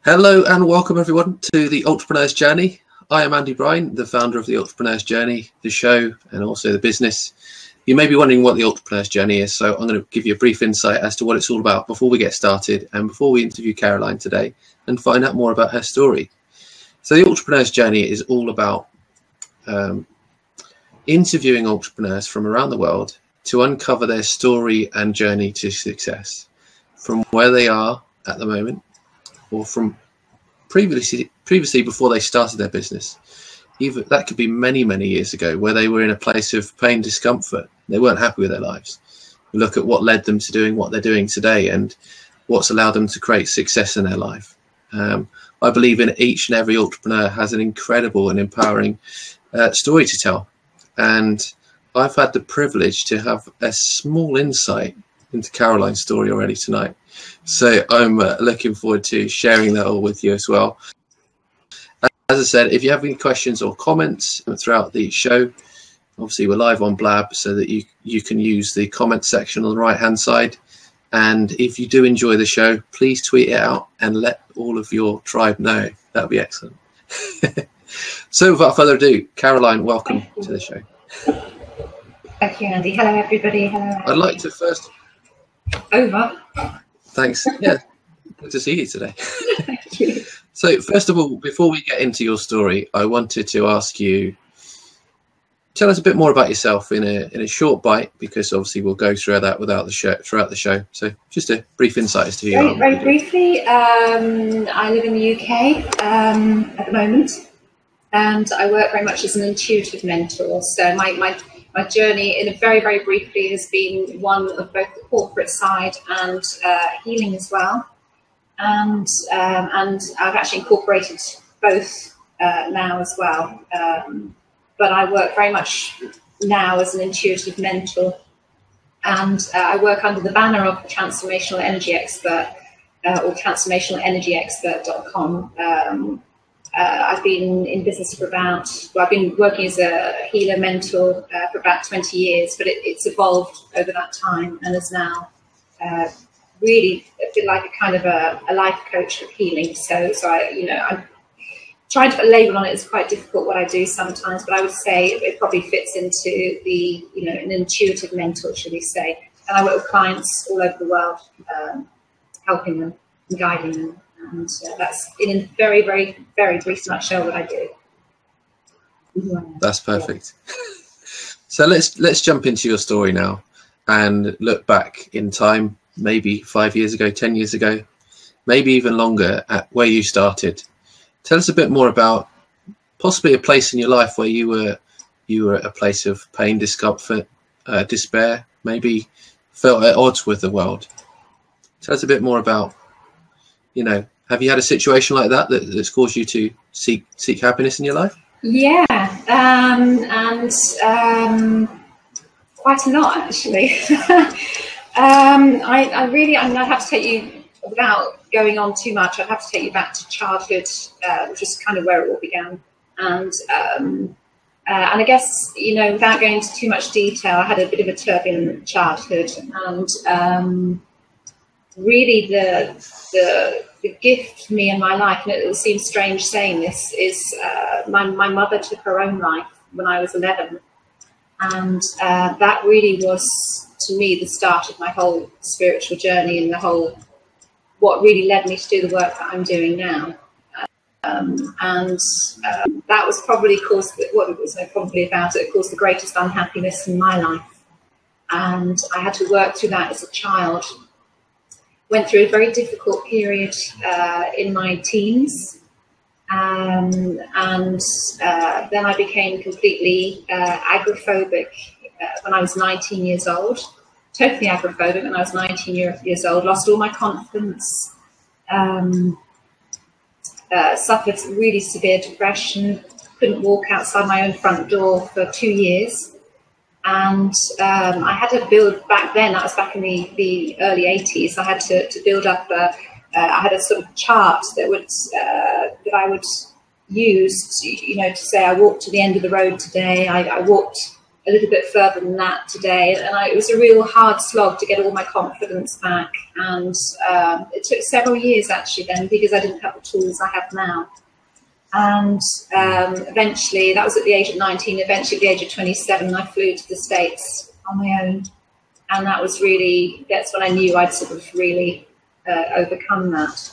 Hello and welcome everyone to the Entrepreneur's Journey. I am Andy Bryan, the founder of the Entrepreneur's Journey, the show and also the business. You may be wondering what the Entrepreneur's Journey is, so I'm going to give you a brief insight as to what it's all about before we get started and before we interview Caroline today and find out more about her story. So the Entrepreneur's Journey is all about interviewing entrepreneurs from around the world to uncover their story and journey to success, from where they are at the moment or from previously before they started their business. Even that could be many years ago, where they were in a place of pain, discomfort. They weren't happy with their lives. We look at what led them to doing what they're doing today and what's allowed them to create success in their life. I believe in each and every entrepreneur has an incredible and empowering story to tell. And I've had the privilege to have a small insight into Caroline's story already tonight. So I'm looking forward to sharing that all with you as well. As I said, if you have any questions or comments throughout the show, obviously we're live on Blab, so that you can use the comment section on the right hand side. And if you do enjoy the show, please tweet it out and let all of your tribe know. That'd be excellent. So without further ado, Caroline, welcome to the show. Thank you, Andy. Hello, everybody. Hello. I'd like to first... Over. Thanks. Yeah, good to see you today. Thank you. So first of all, before we get into your story, I wanted to ask you, tell us a bit more about yourself in a short bite, because obviously we'll go through that throughout the show. So just a brief insight as to who you are. Very briefly, I live in the UK at the moment, and I work very much as an intuitive mentor. So my journey, in a very briefly, has been one of both the corporate side and healing as well. And I've actually incorporated both now as well. But I work very much now as an intuitive mentor, and I work under the banner of Transformational Energy Expert or transformationalenergyexpert.com. I've been in business for I've been working as a healer mentor for about 20 years, but it's evolved over that time and is now really a bit like a kind of a life coach of healing. So I'm trying to put a label on it. It's quite difficult what I do sometimes, but I would say it probably fits into the, an intuitive mentor, should we say. And I work with clients all over the world, helping them and guiding them. And that's in a very brief nutshell what I do. That's perfect. So let's jump into your story now and look back in time, maybe 5 years ago, 10 years ago, maybe even longer, at where you started. Tell us a bit more about possibly a place in your life where you were at a place of pain, discomfort, despair, maybe felt at odds with the world. Tell us a bit more about, have you had a situation like that's caused you to seek happiness in your life? Yeah, and quite a lot, actually. I'd have to take you, without going on too much, I'd have to take you back to childhood, which is kind of where it all began. And I guess, without going into too much detail, I had a bit of a turbulent childhood, and really the gift for me in my life, and it will seem strange saying this, is my mother took her own life when I was 11, and that really was, to me, the start of my whole spiritual journey and what really led me to do the work that I'm doing now. That was probably caused the greatest unhappiness in my life, and I had to work through that as a child. Went through a very difficult period in my teens, and then I became completely agoraphobic when I was 19 years old. Totally agoraphobic when I was 19 years old. Lost all my confidence. Suffered really severe depression. Couldn't walk outside my own front door for 2 years. And I had to build, back then, that was back in the early 80s, I had to build up, I had a sort of chart that I would use to say I walked to the end of the road today, I walked a little bit further than that today, and it was a real hard slog to get all my confidence back, and it took several years actually then, because I didn't have the tools I have now. And eventually, that was at the age of 19, eventually at the age of 27, I flew to the States on my own, and that was really, that's when I knew I'd sort of really overcome that.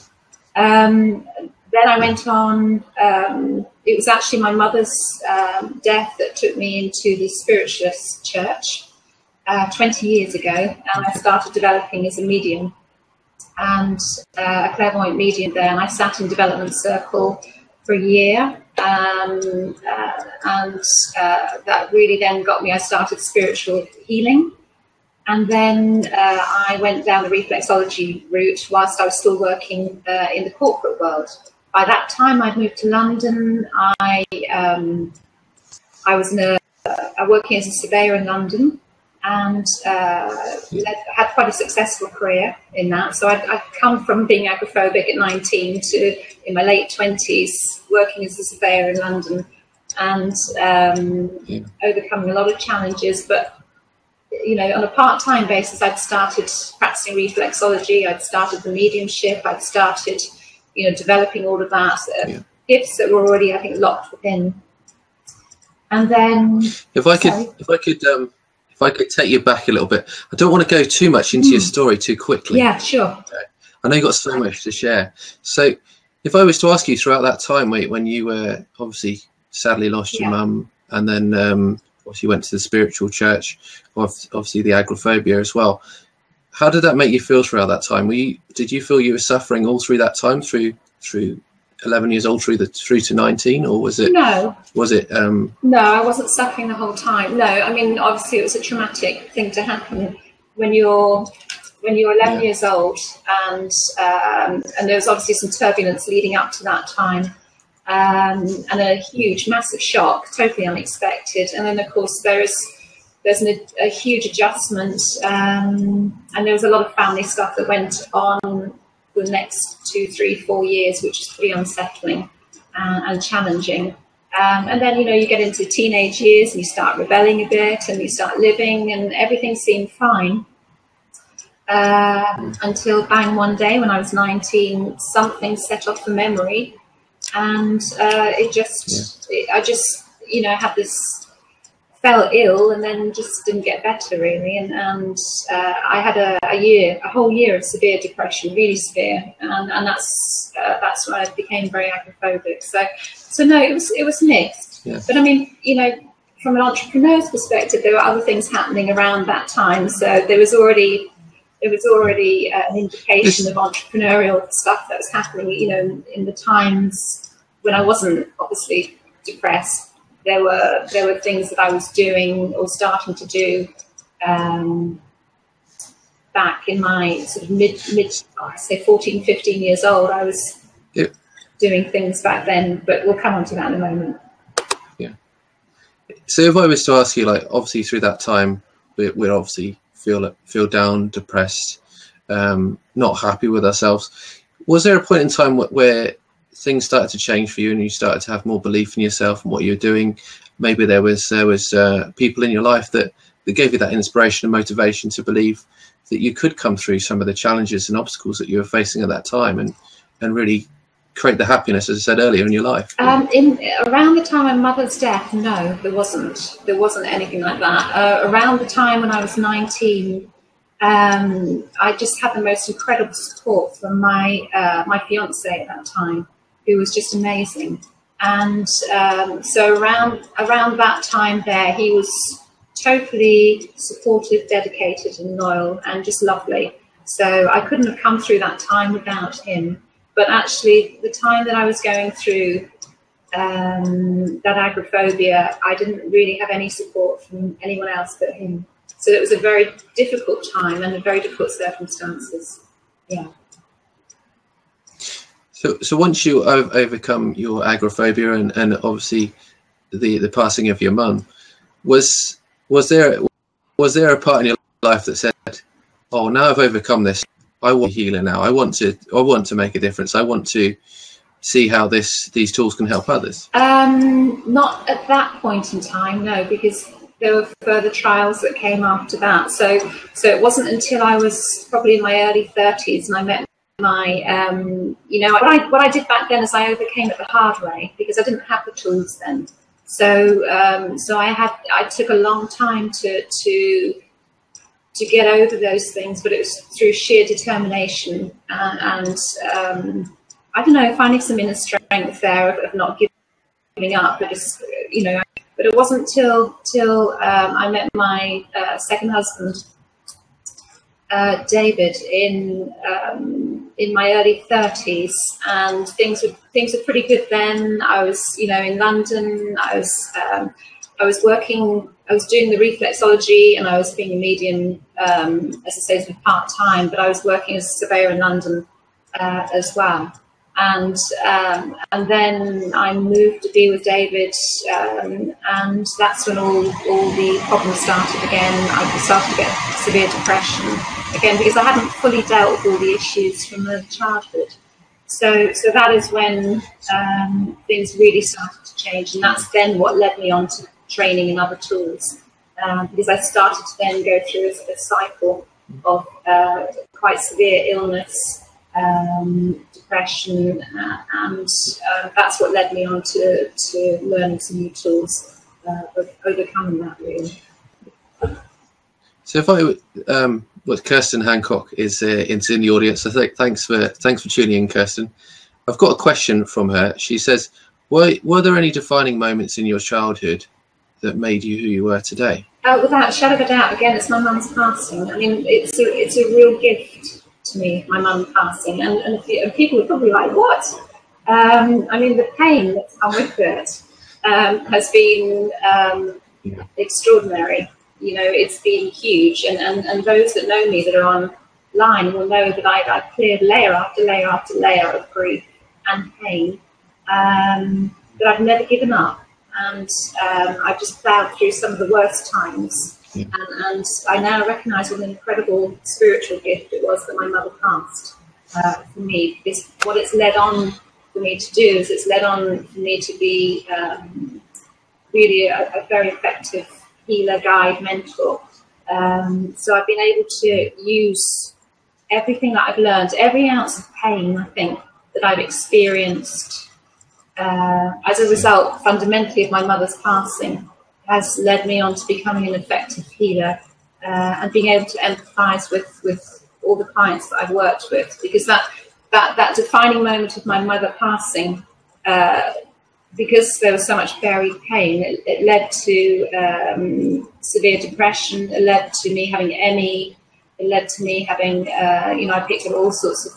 Then I went on, it was actually my mother's death that took me into the spiritualist church 20 years ago, and I started developing as a medium, and a clairvoyant medium there, and I sat in development circle for a year, and that really then got me, I started spiritual healing. And then I went down the reflexology route whilst I was still working in the corporate world. By that time, I'd moved to London. I was working as a surveyor in London, and had quite a successful career in that. So I'd come from being agoraphobic at 19 to, in my late 20s, working as a surveyor in London, and overcoming a lot of challenges. But you know, on a part-time basis, I'd started practicing reflexology, I'd started the mediumship, I'd started, you know, developing all of that, gifts that were already, I think, locked within. And then, if I could take you back a little bit, I don't want to go too much into your story too quickly. Yeah, sure. Okay. I know you've got so much to share. So, if I was to ask you throughout that time, when you were obviously sadly lost your mum, and then obviously went to the spiritual church, obviously the agoraphobia as well. How did that make you feel throughout that time? Did you feel you were suffering all through that time, through 11 years old through to 19, or was it? No. Was it? No, I wasn't suffering the whole time. No, I mean, obviously it was a traumatic thing to happen when you're 11 years old, and there was obviously some turbulence leading up to that time. And a huge, massive shock, totally unexpected. And then, of course, there's a huge adjustment, and there was a lot of family stuff that went on for the next 2, 3, 4 years, which is pretty unsettling and challenging. And then, you know, you get into teenage years and you start rebelling a bit, and you start living, and everything seemed fine. Until bang, one day when I was 19, something set off the memory. And I just, you know, had this, fell ill, and then just didn't get better really. And I had a whole year of severe depression, really severe. And that's when I became very agoraphobic. So no, it was mixed. Yeah. But I mean, you know, from an entrepreneur's perspective, there were other things happening around that time. So there was already an indication of entrepreneurial stuff that was happening, you know, in the times when I wasn't obviously depressed. There were things that I was doing or starting to do back in my sort of mid, say 14, 15 years old. I was doing things back then, but we'll come on to that in a moment. Yeah. So if I was to ask you, like, obviously through that time, we'd obviously feel down, depressed, not happy with ourselves. Was there a point in time where things started to change for you, and you started to have more belief in yourself and what you're doing? Maybe there was people in your life that gave you that inspiration and motivation to believe that you could come through some of the challenges and obstacles that you were facing at that time, and really create the happiness, as I said earlier, in your life. Around the time of my mother's death, no, there wasn't anything like that. Around the time when I was 19, I just had the most incredible support from my fiance at that time, who was just amazing. And so around that time there, he was totally supportive, dedicated and loyal, and just lovely. So I couldn't have come through that time without him. But actually, the time that I was going through that agoraphobia, I didn't really have any support from anyone else but him. So it was a very difficult time and very difficult circumstances. Yeah. So once you overcome your agoraphobia and obviously the passing of your mum, was there a part in your life that said, "Oh, now I've overcome this, I want to heal now. I want to make a difference. I want to see how these tools can help others"? Not at that point in time, no, because there were further trials that came after that. So it wasn't until I was probably in my early 30s and I met my, you know, what I did back then is I overcame it the hard way because I didn't have the tools then. So I took a long time to get over those things, but it was through sheer determination and I don't know, finding some inner strength there of not giving up, but just, you know. But it wasn't till I met my second husband, David, in my early 30s, and things were pretty good then. I was, you know, in London. I was working. I was doing the reflexology, and I was being a medium, as I say, part time. But I was working as a surveyor in London as well. And then I moved to be with David, and that's when all the problems started again. I started to get severe depression again because I hadn't fully dealt with all the issues from early childhood. So that is when things really started to change, and that's then what led me on to training in other tools, because I started to then go through a cycle of quite severe illness, depression, and that's what led me on to learning some new tools of overcoming that, really. So if I Kirsten Hancock is in the audience, so thanks for tuning in, Kirsten. I've got a question from her. She says, were there any defining moments in your childhood that made you who you were today? Without a shadow of a doubt, again, it's my mum's passing. I mean, it's a real gift to me, my mum passing, and people are probably like, what? I mean, the pain that's come with it has been extraordinary. You know, it's been huge, and those that know me that are online will know that I've cleared layer after layer after layer of grief and pain, but I've never given up, and I've just plowed through some of the worst times. Yeah. And I now recognise what an incredible spiritual gift it was that my mother passed for me. Because what it's led on for me to do is it's led on for me to be really a very effective healer, guide, mentor. So I've been able to use everything that I've learned, every ounce of pain, I think, that I've experienced as a result, fundamentally, of my mother's passing, has led me on to becoming an effective healer and being able to empathise with all the clients that I've worked with, because that defining moment of my mother passing, because there was so much buried pain, it led to severe depression. It led to me having ME. It led to me having, you know, I picked up all sorts of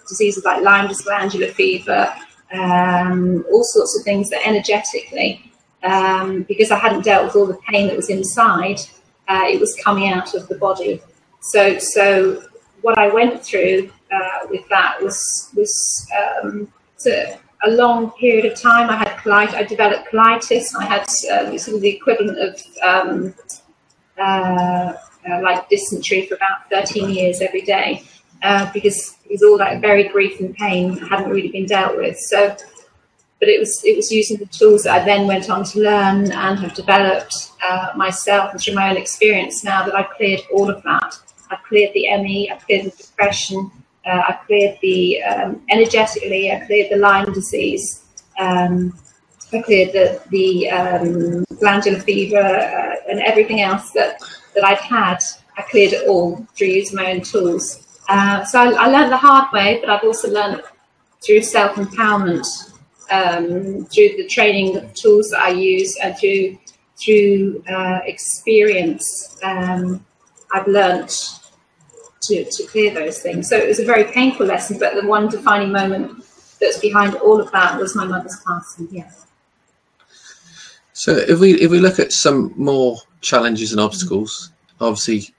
diseases like Lyme, glandular fever, all sorts of things that energetically, because I hadn't dealt with all the pain that was inside, it was coming out of the body. So what I went through with that was a long period of time. I developed colitis. I had sort of the equivalent of like dysentery for about 13 years every day, because all that very grief and pain hadn't really been dealt with. So, but it was using the tools that I then went on to learn and have developed myself and through my own experience now that I've cleared all of that. I've cleared the ME, I've cleared the depression, I cleared the energetically, I cleared the Lyme disease, I cleared the glandular fever and everything else that I've had. I cleared it all through using my own tools. So I learned the hard way, but I've also learned through self-empowerment, through the training tools that I use, and through experience. I've learned to clear those things. So it was a very painful lesson, but the one defining moment that's behind all of that was my mother's passing. Yeah. So if we look at some more challenges and obstacles, obviously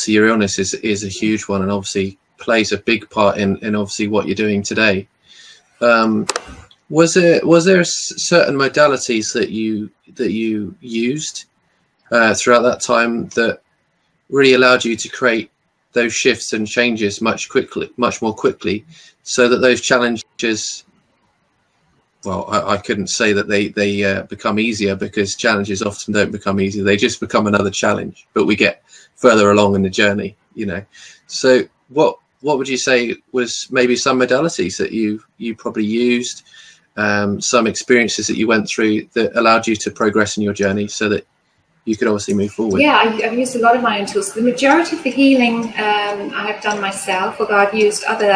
your illness is a huge one, and obviously plays a big part in obviously what you're doing today. Was there certain modalities that you used throughout that time that really allowed you to create those shifts and changes much more quickly, so that those challenges well, I couldn't say that they become easier, because challenges often don't become easier. They just become another challenge, but we get further along in the journey, you know. So what would you say was maybe some modalities that you probably used, some experiences that you went through that allowed you to progress in your journey so that you could obviously move forward? Yeah, I've used a lot of my own tools. The majority of the healing I have done myself, although I've used other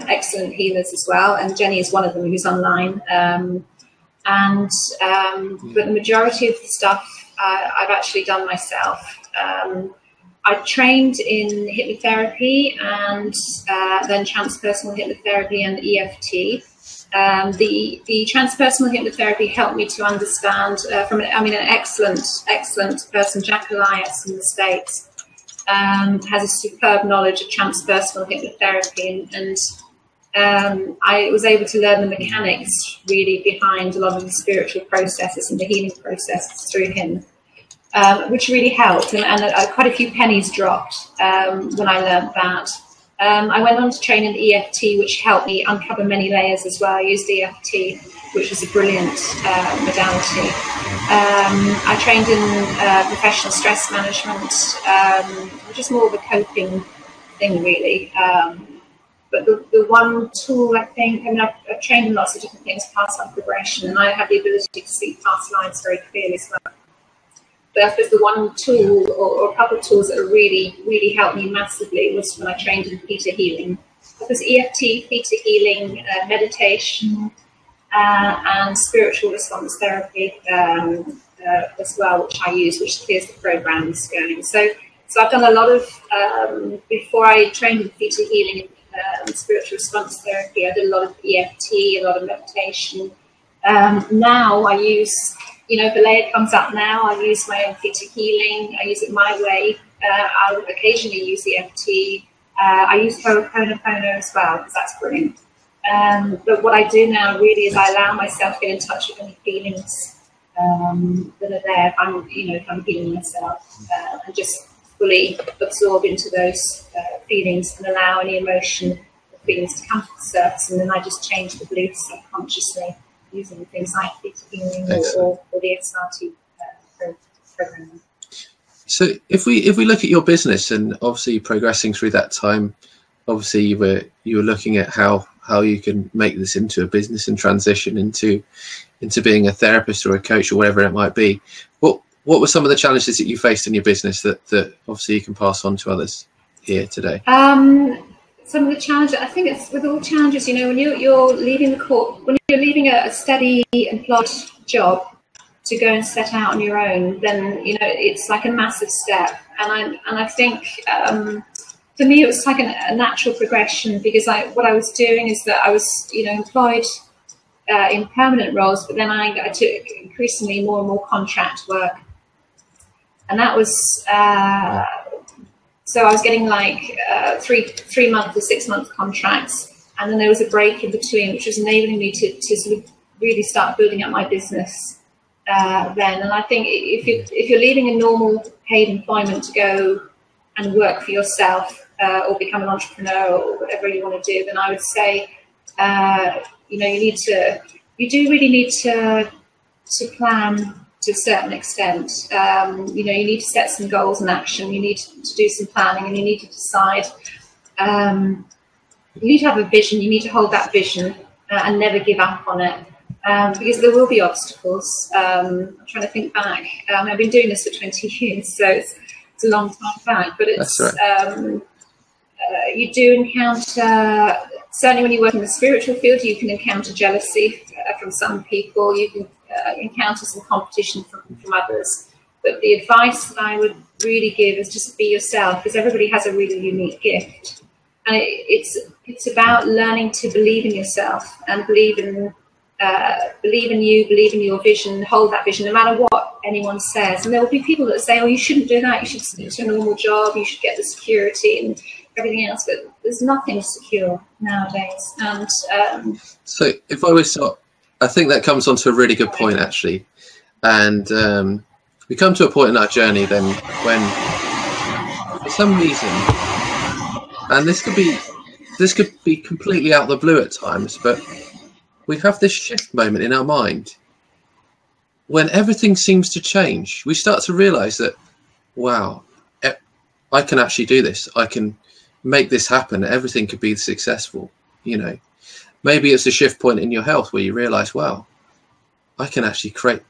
excellent healers as well, and Jenny is one of them who's online. But the majority of the stuff I've actually done myself. I trained in hypnotherapy and then transpersonal hypnotherapy and EFT. The transpersonal hypnotherapy helped me to understand an excellent person, Jack Elias in the States, has a superb knowledge of transpersonal hypnotherapy, and I was able to learn the mechanics really behind a lot of the spiritual processes and the healing processes through him, which really helped, and quite a few pennies dropped when I learned that. I went on to train in EFT, which helped me uncover many layers as well. I used EFT, which was a brilliant modality. I trained in professional stress management, which is more of a coping thing, really. But the one tool, I think, I've trained in lots of different things, past life regression, and I have the ability to see past lives very clearly as well. But I suppose the one tool or a couple of tools that really helped me massively was when I trained in theta healing. Because EFT, theta healing, meditation, and spiritual response therapy as well, which I use, which clears the programs going. So I've done a lot of, before I trained in theta healing and spiritual response therapy, I did a lot of EFT, a lot of meditation. Now I use, if a layer comes up now, I use my own theta healing. I use it my way. I'll occasionally use EFT. I use Ho'oponopono as well, because that's brilliant. But what I do now really is I allow myself to get in touch with any feelings that are there if I'm healing myself, and just fully absorb into those feelings and allow any emotion or feelings to come to the surface, and then I just change the beliefs subconsciously using things like theta healing or the SRT program. So if we look at your business, and obviously progressing through that time, obviously you were looking at how you can make this into a business and transition into being a therapist or a coach or whatever it might be. What were some of the challenges that you faced in your business that obviously you can pass on to others here today? Some of the challenges, I think it's with all challenges, when you're leaving when you're leaving a steady employed job to go and set out on your own, then it's like a massive step. And I think for me it was like a natural progression, because what I was doing is that I was employed in permanent roles, but then I took increasingly more and more contract work, and that was so I was getting like 3 month or 6 month contracts, and then there was a break in between, which was enabling me to sort of really start building up my business then. And I think if you're leaving a normal paid employment to go and work for yourself or become an entrepreneur or whatever you want to do, then I would say you do really need to plan to a certain extent. You need to set some goals in action. You need to do some planning, and you need to decide. You need to have a vision. You need to hold that vision and never give up on it, because there will be obstacles. I'm trying to think back. I've been doing this for 20 years, so it's a long time back. But it's right. You do encounter, certainly when you work in the spiritual field, you can encounter jealousy from some people. You can encounter some competition from others. But the advice that I would really give is just be yourself, because everybody has a really unique gift. And it's about learning to believe in yourself and believe in you, believe in your vision, hold that vision, no matter what anyone says. And there will be people that say, oh, you shouldn't do that, you should stick to a normal job, you should get the security and everything else, but there's nothing secure nowadays. And so if I was to, I think that comes on to a really good point, actually. And we come to a point in our journey then when, for some reason, and this could be completely out of the blue at times, but we have this shift moment in our mind when everything seems to change. We start to realize that, wow, I can actually do this. I can make this happen. Everything could be successful. You know, maybe it's a shift point in your health where you realize, wow, I can actually create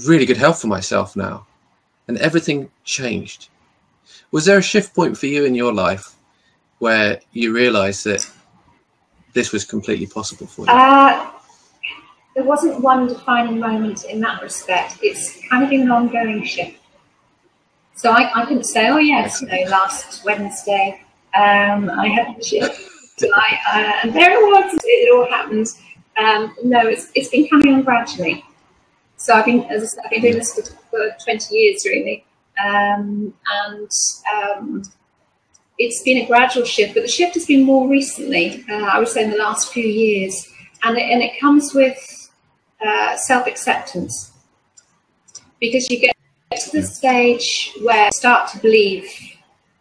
really good health for myself now. And everything changed. Was there a shift point for you in your life where you realized that this was completely possible for you? There wasn't one defining moment in that respect. It's kind of been an ongoing shift. So I couldn't say, oh yes, you know, last Wednesday I had a shift, and there it was. It all happened. No, it's been coming on gradually. So I've been, as I said, I've been doing this for 20 years really, and it's been a gradual shift. But the shift has been more recently. I would say in the last few years, and it comes with self-acceptance, because you get to the stage where you start to believe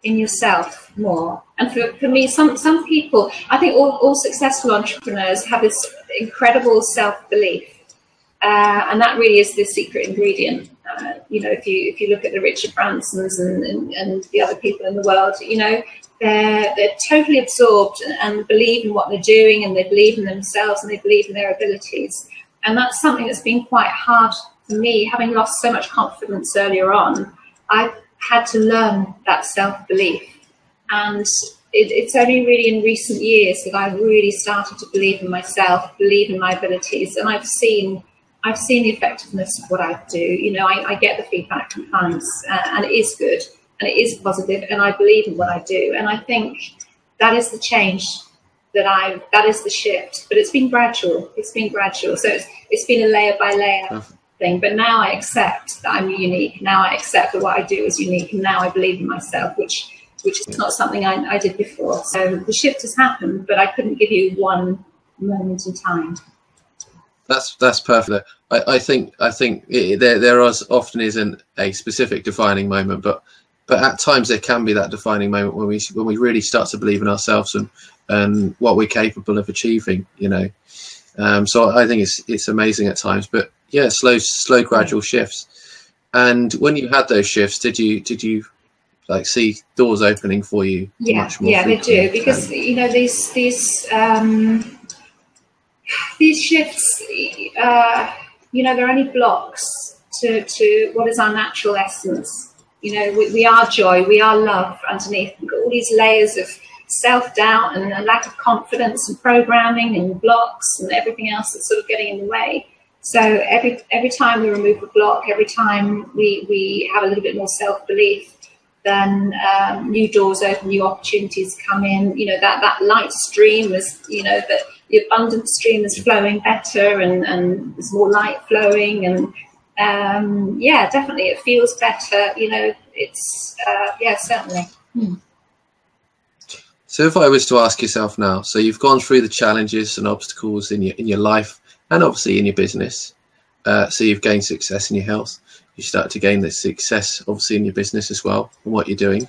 in yourself more. And for me, some people, I think all successful entrepreneurs have this incredible self-belief, and that really is the secret ingredient. You know, if you look at the Richard Bransons and the other people in the world, you know, they're totally absorbed and believe in what they're doing, and they believe in themselves, and they believe in their abilities. And that's something that's been quite hard for me, having lost so much confidence earlier on. I've had to learn that self-belief. And it's only really in recent years that I've really started to believe in myself, believe in my abilities. And I've seen the effectiveness of what I do. You know, I get the feedback from clients, and it is good, and it is positive, and I believe in what I do. And I think that is the change that is the shift. But it's been gradual. It's been gradual. So it's been a layer by layer thing. But now I accept that I'm unique. Now I accept that what I do is unique, and now I believe in myself, which is not something I did before. So the shift has happened, but I couldn't give you one moment in time. That's perfect. I think there often isn't a specific defining moment, but at times there can be that defining moment when we really start to believe in ourselves and what we're capable of achieving. You know, so I think it's amazing at times, but yeah, slow gradual shifts. And when you had those shifts, did you like see doors opening for you? Much more they do, because you know these shifts, you know, they're only blocks to what is our natural essence. You know, we are joy, we are love underneath. We've got all these layers of self-doubt and a lack of confidence and programming and blocks and everything else that's sort of getting in the way. So every time we remove a block, every time we have a little bit more self-belief, then new doors open, new opportunities come in. You know, that light stream is, you know, that the abundant stream is flowing better, and there's more light flowing, and yeah, definitely it feels better. You know, it's yeah, certainly. So if I was to ask yourself now, so you've gone through the challenges and obstacles in your life, and obviously in your business. So you've gained success in your health. You start to gain the success, obviously, in your business as well, and what you're doing.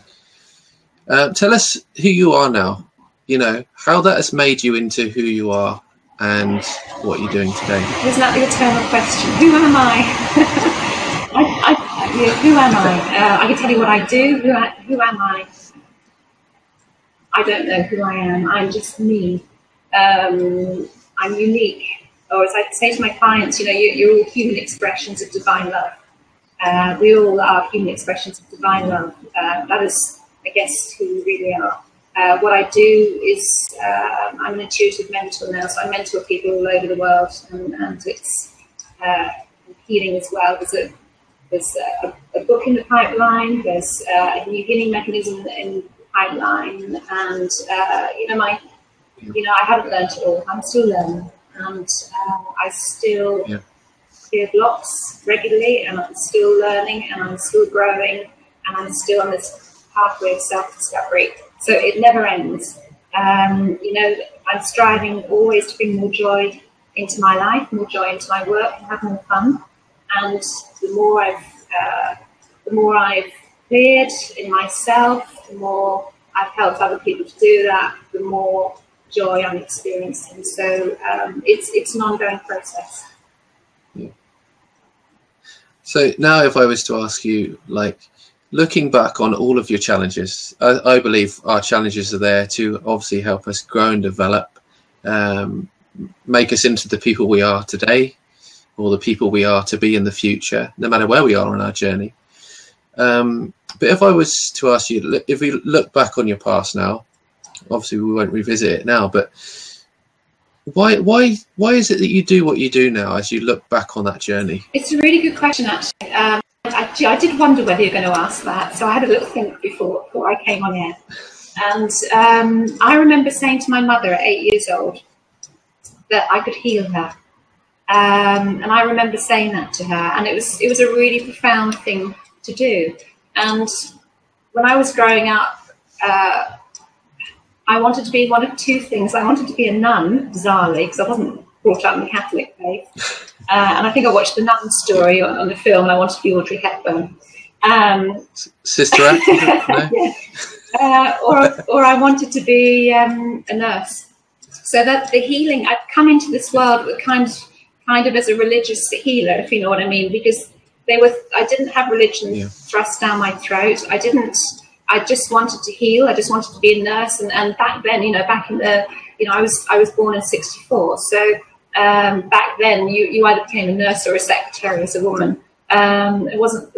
Tell us who you are now. You know, how that has made you into who you are and what you're doing today. Isn't that the eternal question? Who am I? Who am I? I can tell you what I do. Who am I? I don't know who I am. I'm just me. I'm unique. Or as I say to my clients, you know, you're all human expressions of divine love. We all are human expressions of divine love. That is, I guess, who we really are. What I do is, I'm an intuitive mentor now, so I mentor people all over the world, and it's healing as well. There's a book in the pipeline, there's a new healing mechanism in the pipeline, and I haven't learned it all. I'm still learning, and I still clear blocks regularly, and I'm still learning, and I'm still growing, and I'm still on this pathway of self-discovery. So it never ends. You know, I'm striving always to bring more joy into my life, more joy into my work, and have more fun. And the more I've cleared in myself, the more I've helped other people to do that, the more joy I'm experiencing. So it's an ongoing process. Yeah. So now if I was to ask you, like, looking back on all of your challenges, I believe our challenges are there to obviously help us grow and develop, make us into the people we are today, or the people we are to be in the future, no matter where we are on our journey. But if I was to ask you, if we look back on your past now, obviously we won't revisit it now, but why is it that you do what you do now as you look back on that journey? It's a really good question, actually. I did wonder whether you're going to ask that, so I had a little think before I came on air. And I remember saying to my mother at 8 years old that I could heal her. And I remember saying that to her, and it was a really profound thing to do. And when I was growing up, I wanted to be one of two things. I wanted to be a nun, bizarrely, because I wasn't brought up in the Catholic faith. And I think I watched the Nun Story on the film, and I wanted to be Audrey Hepburn. Sister Act? No? Yeah. Or I wanted to be a nurse. So that the healing, I'd come into this world with kind of as a religious healer, if you know what I mean, because I didn't have religion thrust down my throat. I just wanted to heal. I just wanted to be a nurse. And back then, back in the, I was born in '64. So back then you either became a nurse or a secretary as a woman. It wasn't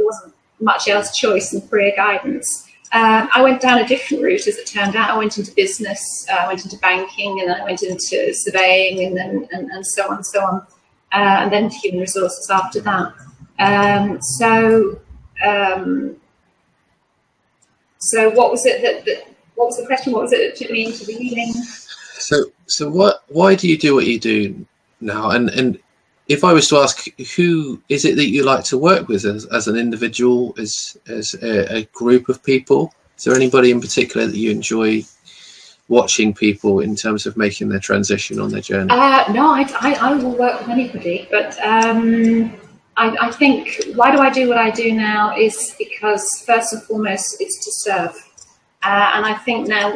much else choice than career guidance. I went down a different route, as it turned out. I went into business, I went into banking, and then I went into surveying, and so on and so on. And then human resources after that. So what was it what was the question? What was it that took me into the healing? So why do you do what you do now? And if I was to ask, who is it that you like to work with as an individual, as a group of people? Is there anybody in particular that you enjoy watching people in terms of making their transition on their journey? No, I will work with anybody, but I think why do I do what I do now is because first and foremost it's to serve. And I think now,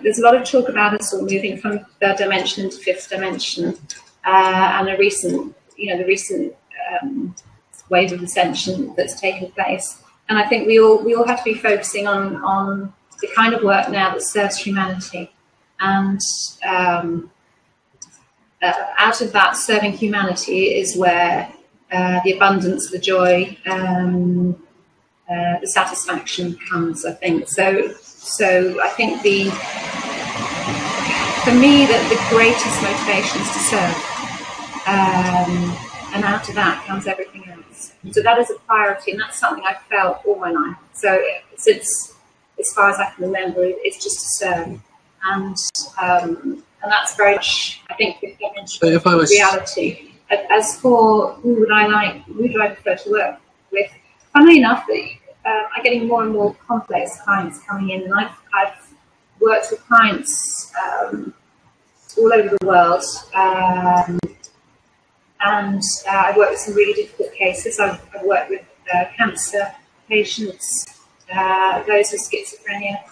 there's a lot of talk about us all moving from third dimension into fifth dimension, and the recent wave of ascension that's taken place. And I think we all have to be focusing on the kind of work now that serves humanity. And out of that serving humanity is where the abundance, the joy, the satisfaction comes, I think. So I think for me, the greatest motivation is to serve. And out of that comes everything else. So that is a priority, and that's something I've felt all my life. So since, as far as I can remember, it's just to serve. And that's very much, I think, reality. As for who do I prefer to work with? Funnily enough, I'm getting more and more complex clients coming in, and I've worked with clients all over the world, and I've worked with some really difficult cases. I've worked with cancer patients, those with schizophrenia,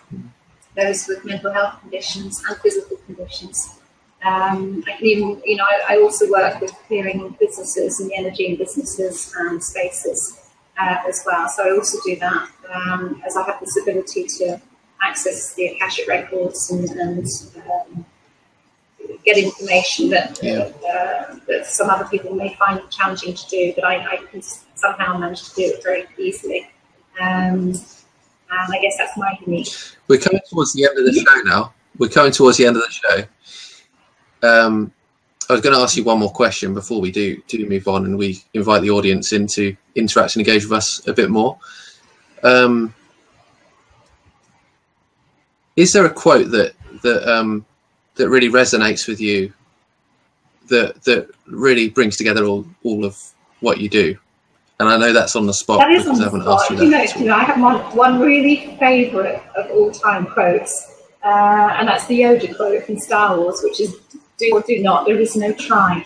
those with mental health conditions and physical conditions. I can even, I also work with clearing businesses and the energy in businesses and spaces as well. So I also do that as I have this ability to access the Akashic records and get information that some other people may find challenging to do, but I can somehow manage to do it very easily. And I guess that's my unique. We're coming towards the end of the show now. I was going to ask you one more question before we do move on, and we invite the audience in to interact and engage with us a bit more. Is there a quote that really resonates with you, that really brings together all of what you do? And I know that's on the spot because I haven't asked you that. I have one really favourite of all-time quotes, and that's the Yoda quote from Star Wars, which is "Do or do not, there is no try."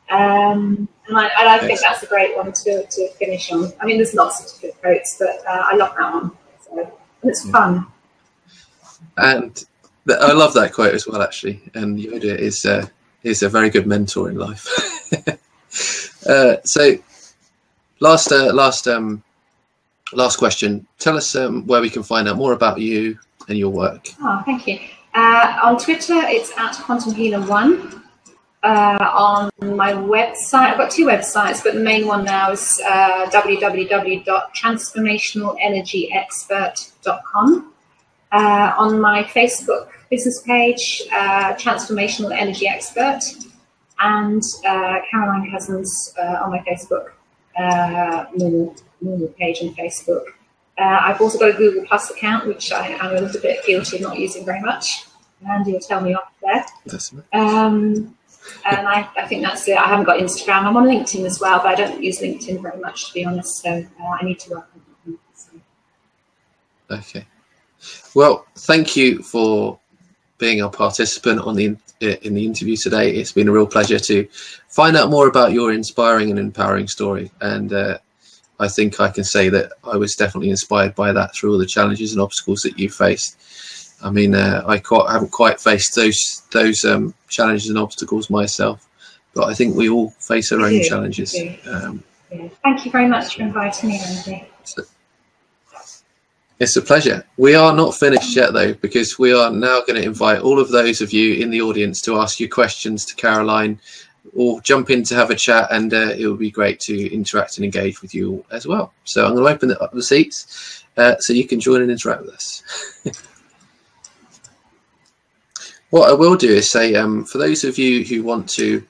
And I think that's a great one to finish on. I mean, there's lots of different quotes, but I love that one. So, and it's fun. And I love that quote as well, actually. And Yoda is a very good mentor in life. So last question. Tell us where we can find out more about you and your work. Oh, thank you. On Twitter, it's @QuantumHealer1. On my website, I've got 2 websites, but the main one now is www.transformationalenergyexpert.com. On my Facebook business page, Transformational Energy Expert, and Caroline Cousins on my Facebook normal page on Facebook. I've also got a Google Plus account, which I'm a little bit guilty of not using very much, and you'll tell me off there. And I think that's it. I haven't got Instagram. I'm on LinkedIn as well, but I don't use LinkedIn very much, to be honest. So I need to work on it. So. Okay. Well, thank you for being a participant in the interview today. It's been a real pleasure to find out more about your inspiring and empowering story. And I think I can say that I was definitely inspired by that through all the challenges and obstacles that you faced. I mean, I haven't quite faced those challenges and obstacles myself, but I think we all face our own challenges. Yeah. Thank you very much for inviting me, Andy. It's a pleasure. We are not finished yet, though, because we are now going to invite all of those of you in the audience to ask your questions to Caroline, or jump in to have a chat, and it will be great to interact and engage with you all as well. So I'm going to open up the seats so you can join and interact with us. What I will do is say, for those of you who want to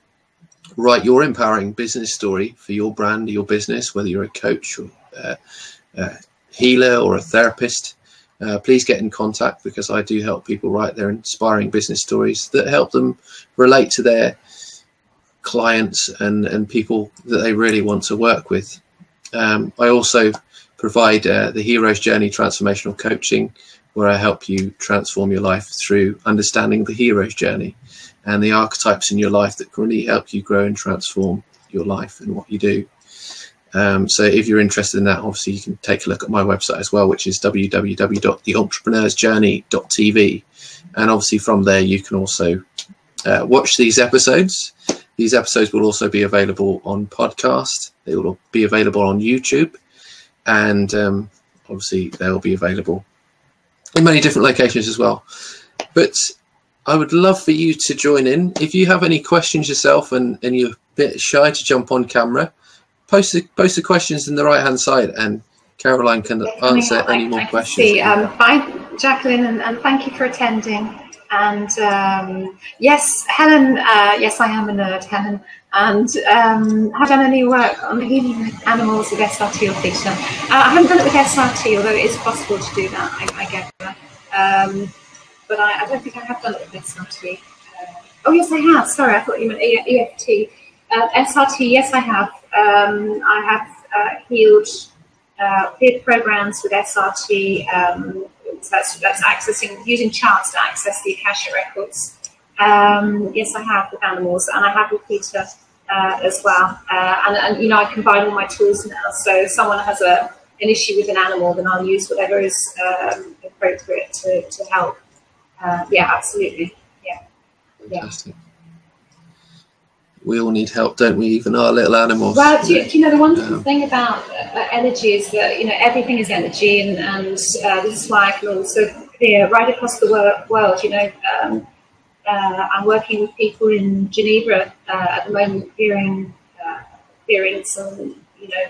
write your empowering business story for your brand or your business, whether you're a coach or a healer or a therapist, please get in contact, because I do help people write their inspiring business stories that help them relate to their clients and people that they really want to work with. I also provide the Hero's Journey Transformational Coaching, where I help you transform your life through understanding the hero's journey and the archetypes in your life that can really help you grow and transform your life and what you do. So if you're interested in that, obviously you can take a look at my website as well, which is www.theentrepreneursjourney.tv. And obviously from there you can also watch these episodes. These episodes will also be available on podcast. They will be available on YouTube, and obviously they will be available in many different locations as well. But I would love for you to join in. If you have any questions yourself and you're a bit shy to jump on camera, post the questions in the right hand side, and Caroline can answer any more questions. Bye, Jacqueline, and thank you for attending. And yes, Helen, yes, I am a nerd, Helen, and have done any work on healing animals with SRT or theta. I haven't done it with SRT, although it is possible to do that, I get that. But I don't think I have done it with SRT. Oh, yes, I have. Sorry, I thought you meant EFT. SRT, yes, I have. I have healed peer programs with SRT. That's accessing, using charts to access the Akasha records. Yes, I have with animals, and I have with Peter as well. And you know, I combine all my tools now. So if someone has an issue with an animal, then I'll use whatever is appropriate to help. Yeah, absolutely. Yeah. Fantastic. We all need help, don't we? Even our little animals. Well, do you know, the wonderful thing about energy is that, you know, everything is energy, and this is why I can also clear right across the world. You know, I'm working with people in Geneva at the moment, clearing some, you know,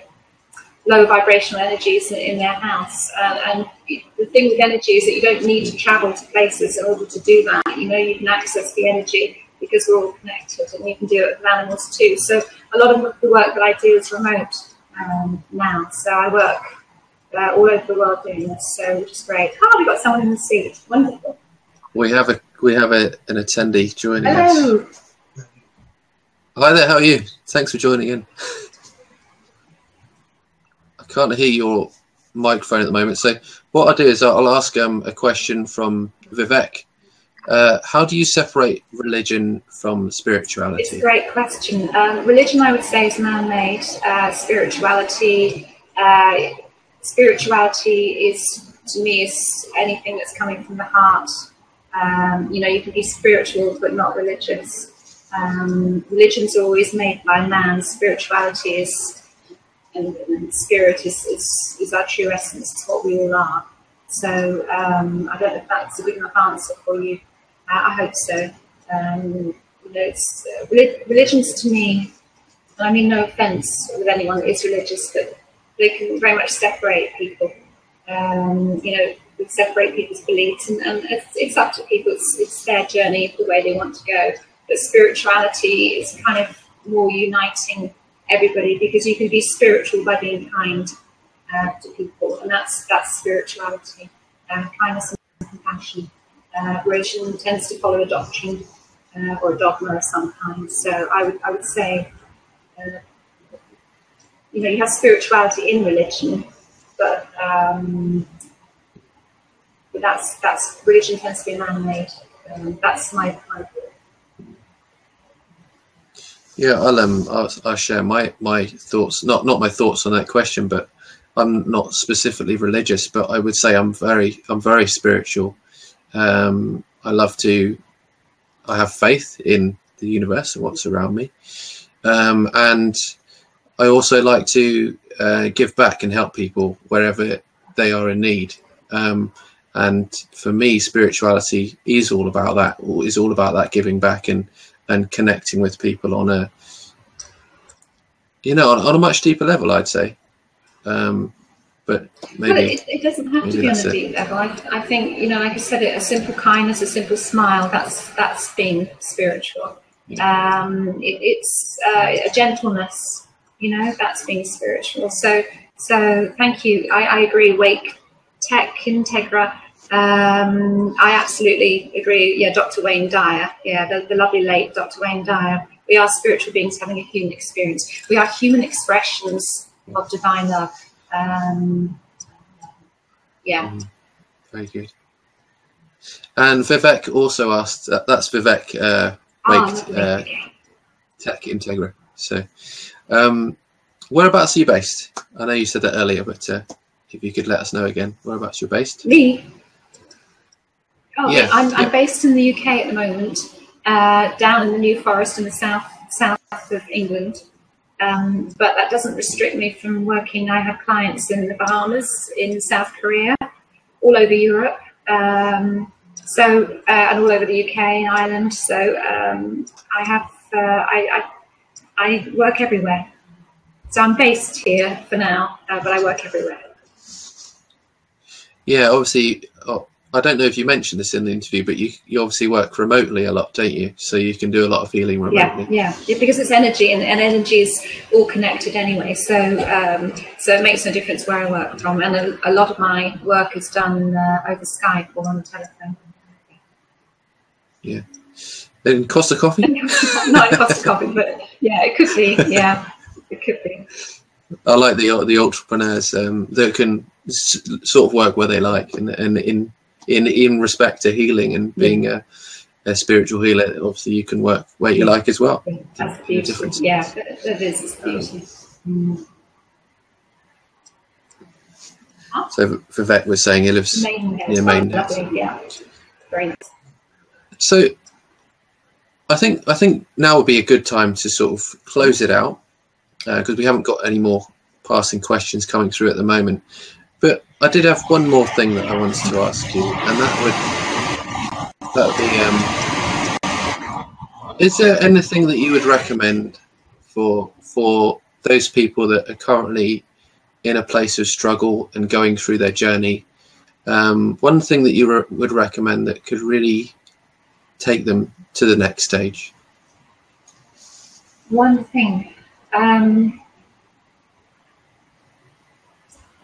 low vibrational energies in their house. And the thing with energy is that you don't need to travel to places in order to do that. You know, you can access the energy, because we're all connected, and you can do it with animals too. So a lot of the work that I do is remote now. So I work all over the world doing this, so which is great. Oh, we've got someone in the seat. Wonderful. We have an attendee joining Hello. us. Hi there, how are you? Thanks for joining in. I can't hear your microphone at the moment, so what I'll do is I'll ask a question from Vivek. How do you separate religion from spirituality? It's a great question. Religion, I would say, is man-made. Spirituality is, to me, is anything that's coming from the heart You know, you can be spiritual but not religious. Religion's always made by man. Spirituality is, and spirit is our true essence. It's what we all are. So I don't know if that's a good enough answer for you. I hope so. You know, it's religions to me. I mean, no offence with anyone that is religious, but they can very much separate people. You know, separate people's beliefs, and it's up to people. It's their journey, the way they want to go. But spirituality is kind of more uniting everybody, because you can be spiritual by being kind to people, and that's spirituality, kindness and compassion. Religion tends to follow a doctrine or a dogma of some kind. So I would say, you know, you have spirituality in religion, but that's religion tends to be man-made. That's my view. Yeah, I'll share my thoughts. Not my thoughts on that question, but I'm not specifically religious, but I would say I'm very spiritual. I have faith in the universe and what's around me, and I also like to give back and help people wherever they are in need. And for me, spirituality is all about that. Is all about that giving back and connecting with people on a, you know, on a much deeper level, I'd say. But maybe it doesn't have to be on a deep level. I think, you know, like I said, a simple kindness, a simple smile, that's being spiritual. Yeah. It's a gentleness, you know, that's being spiritual. So thank you. I agree. Wake, Tech, Integra. I absolutely agree. Yeah, Dr. Wayne Dyer. Yeah, the lovely late Dr. Wayne Dyer. We are spiritual beings having a human experience. We are human expressions of divine love. Yeah. Very good. And Vivek also asked, that's Vivek Wake, Tech Integra. So, whereabouts are you based? I know you said that earlier, but if you could let us know again, whereabouts you're based? Me? Oh, yeah, I'm based in the UK at the moment, down in the New Forest in the south of England. But that doesn't restrict me from working. I have clients in the Bahamas, in South Korea, all over Europe, and all over the UK and Ireland. So I work everywhere. So I'm based here for now, but I work everywhere. Yeah, obviously. I don't know if you mentioned this in the interview, but you obviously work remotely a lot, don't you? So you can do a lot of healing remotely. Yeah, because it's energy, and energy is all connected anyway. So it makes no difference where I work from, and a lot of my work is done over Skype or on the telephone. Yeah. In Costa Coffee? Not in Costa Coffee, but yeah, it could be. Yeah, it could be. I like the entrepreneurs that can sort of work where they like, and in respect to healing and being a spiritual healer, obviously you can work where you like as well. That's beautiful. Yeah, that is beautiful. So Vivek was saying he lives near Maidenhead. Yeah, very nice. So I think now would be a good time to sort of close it out, because we haven't got any more passing questions coming through at the moment. But I did have one more thing that I wanted to ask you, and that would be, is there anything that you would recommend for those people that are currently in a place of struggle and going through their journey? One thing that you would recommend that could really take them to the next stage? One thing.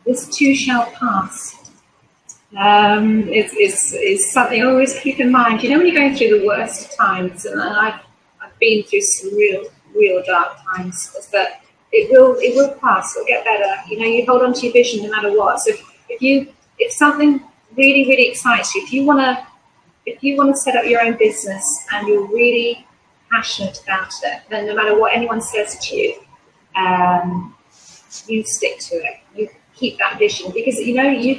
This too shall pass. It's something I always keep in mind. You know, when you're going through the worst times, and I've been through some real dark times, is that it will pass. It'll get better. You know, you hold on to your vision no matter what. So if something really excites you, if you want to set up your own business and you're really passionate about it, then no matter what anyone says to you, you stick to it. You keep that vision, because you know you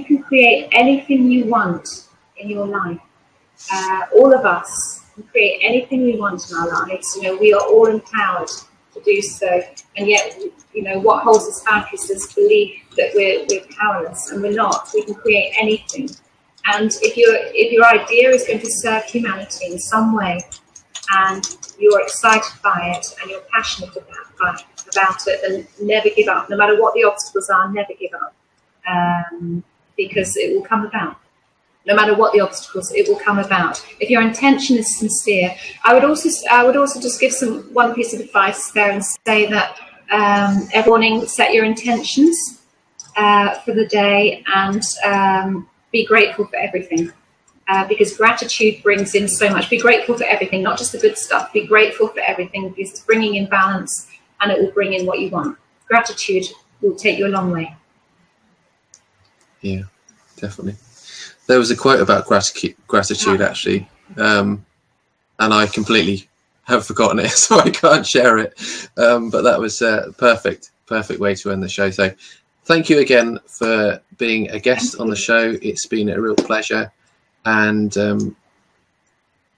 can create anything you want in your life. All of us can create anything we want in our lives. You know, we are all empowered to do so, and yet, you know, what holds us back is this belief that we're powerless, and we're not. We can create anything. And if your idea is going to serve humanity in some way, and you're excited by it, and you're passionate about it, then never give up. No matter what the obstacles are, never give up, because it will come about. No matter what the obstacles, it will come about. If your intention is sincere, I would also just give one piece of advice there and say that every morning set your intentions for the day, and be grateful for everything, because gratitude brings in so much. Be grateful for everything, not just the good stuff. Be grateful for everything, because it's bringing in balance, and it will bring in what you want. Gratitude will take you a long way. Yeah, definitely. There was a quote about gratitude actually, and I completely have forgotten it, so I can't share it. But that was a perfect way to end the show. So thank you again for being a guest on the show. It's been a real pleasure. And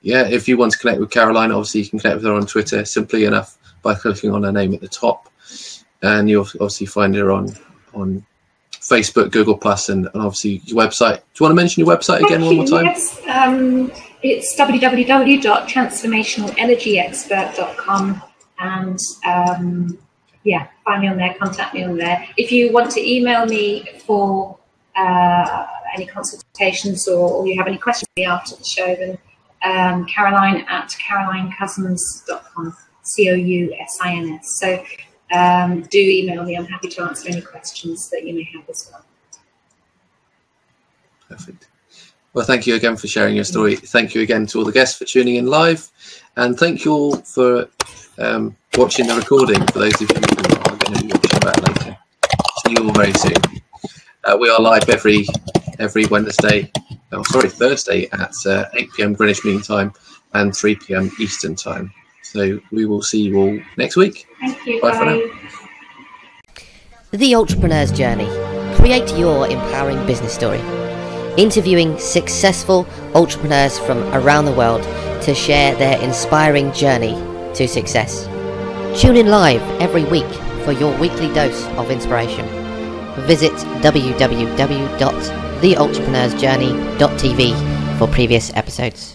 yeah, if you want to connect with Caroline, obviously you can connect with her on Twitter simply enough by clicking on her name at the top. And you'll obviously find her on Facebook, Google Plus, and obviously your website. Do you want to mention your website again one more time? Yes, it's www.transformationalenergyexpert.com, and yeah, find me on there, contact me on there. If you want to email me for any consultations, or you have any questions after the show, then Caroline@carolinecosins.com, COUSINS. So do email me. I'm happy to answer any questions that you may have as well. Perfect. Well, thank you again for sharing your story. Thank you again to all the guests for tuning in live, and thank you all for watching the recording, for those of you who are going to be watching that later. See you all very soon. We are live every Thursday at 8 PM Greenwich Mean Time and 3 PM Eastern Time. So we will see you all next week. Thank you. Bye for now. The Entrepreneur's Journey. Create your empowering business story. Interviewing successful entrepreneurs from around the world to share their inspiring journey to success. Tune in live every week for your weekly dose of inspiration. Visit www.theentrepreneur'sjourney.tv for previous episodes.